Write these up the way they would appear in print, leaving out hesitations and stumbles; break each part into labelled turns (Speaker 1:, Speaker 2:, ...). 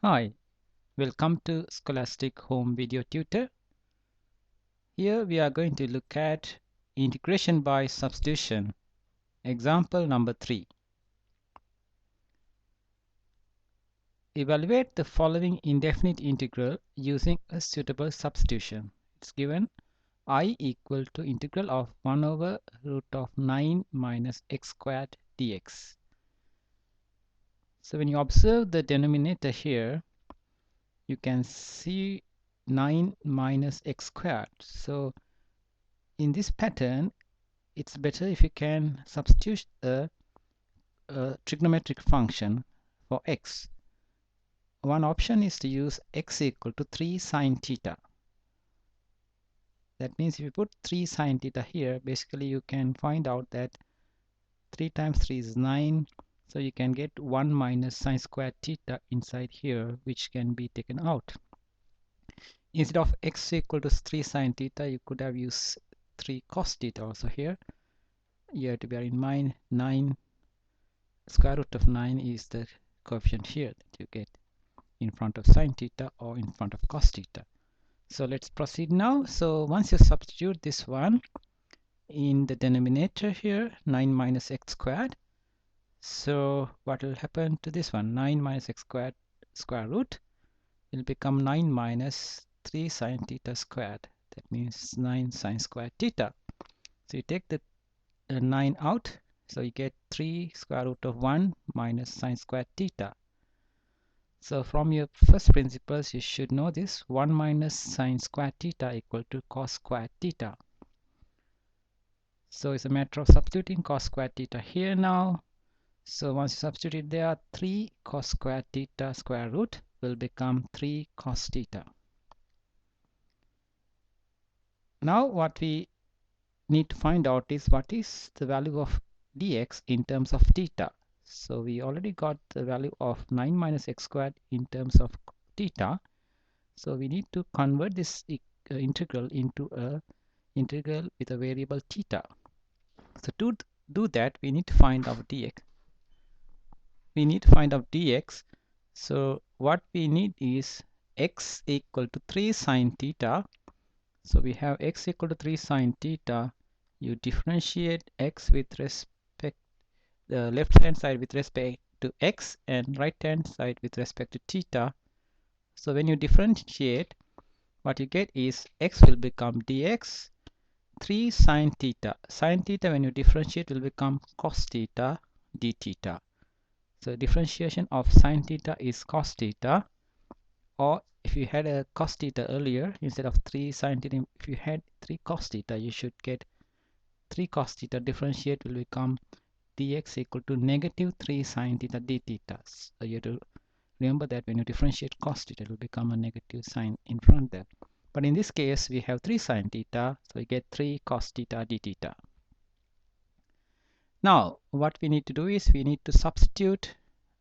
Speaker 1: Hi, welcome to Scholastic Home Video Tutor. Here we are going to look at integration by substitution. Example number 3. Evaluate the following indefinite integral using a suitable substitution. It's given I equal to integral of 1 over root of 9 minus x squared dx. So when you observe the denominator here, you can see 9 minus x squared. So in this pattern, it's better if you can substitute a trigonometric function for x. One option is to use x equal to 3 sine theta. That means if you put 3 sine theta here, basically you can find out that 3 times 3 is 9. So you can get 1 minus sine squared theta inside here, which can be taken out. Instead of x equal to 3 sine theta, you could have used 3 cos theta also here. You have to bear in mind 9 square root of 9 is the coefficient here that you get in front of sine theta or in front of cos theta. So let's proceed now. So once you substitute this one in the denominator here, 9 minus x squared. So what will happen to this one? 9 minus x squared square root will become 9 minus 3 sine theta squared. That means 9 sine squared theta. So you take the 9 out. So you get 3 square root of 1 minus sine squared theta. So from your first principles, you should know this. 1 minus sine squared theta equal to cos squared theta. So it's a matter of substituting cos squared theta here now. So once you substitute it there, 3 cos squared theta square root will become 3 cos theta. Now what we need to find out is what is the value of dx in terms of theta. So we already got the value of 9 minus x squared in terms of theta. So we need to convert this integral into a integral with a variable theta. So to do that, we need to find out dx. So what we need is x equal to 3 sine theta. So we have x equal to 3 sine theta. You differentiate x with respect the left hand side with respect to x and right hand side with respect to theta. So when you differentiate, what you get is x will become dx 3 sine theta. Sine theta when you differentiate will become cos theta d theta. So differentiation of sine theta is cos theta, or if you had a cos theta earlier, instead of 3 sine theta, if you had 3 cos theta, you should get 3 cos theta differentiate will become dx equal to negative 3 sine theta d theta. So you have to remember that when you differentiate cos theta, it will become a negative sign in front there. But in this case, we have 3 sine theta, so we get 3 cos theta d theta. Now, what we need to do is we need to substitute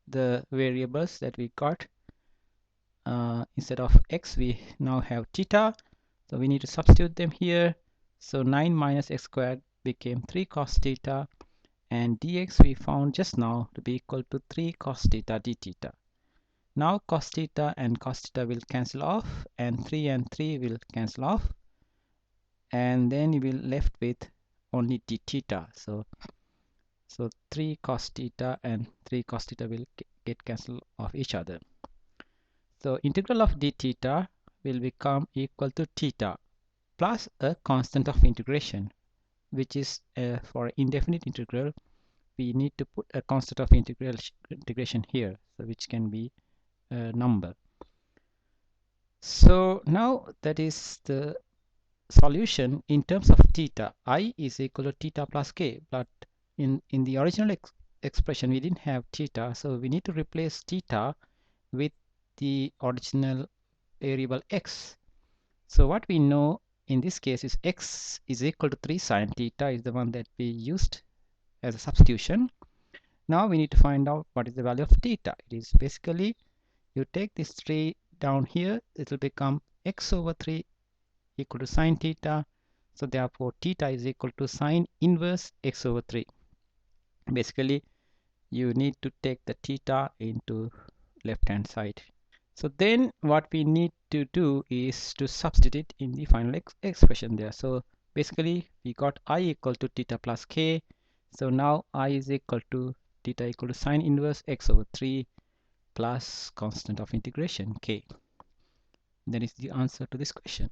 Speaker 1: the variables that we got. Instead of x, we now have theta, so we need to substitute them here. So 9 minus x squared became 3 cos theta, and dx we found just now to be equal to 3 cos theta d theta. Now cos theta and cos theta will cancel off, and 3 will cancel off, and then you will left with only d theta. So 3 cos theta and 3 cos theta will get cancelled off each other. So integral of d theta will become equal to theta plus a constant of integration, which is for indefinite integral, we need to put a constant of integration here, so which can be a number. So now that is the solution in terms of theta. I is equal to theta plus k, but in the original expression we didn't have theta, so we need to replace theta with the original variable x. So what we know in this case is x is equal to 3 sine theta is the one that we used as a substitution. Now we need to find out what is the value of theta. It is basically you take this 3 down here, it will become x over 3 equal to sine theta. So therefore theta is equal to sine inverse x over 3. Basically you need to take the theta into left hand side. So then what we need to do is to substitute in the final expression there. So basically we got I equal to theta plus k. So now I is equal to theta equal to sine inverse x over 3 plus constant of integration k. That is the answer to this question.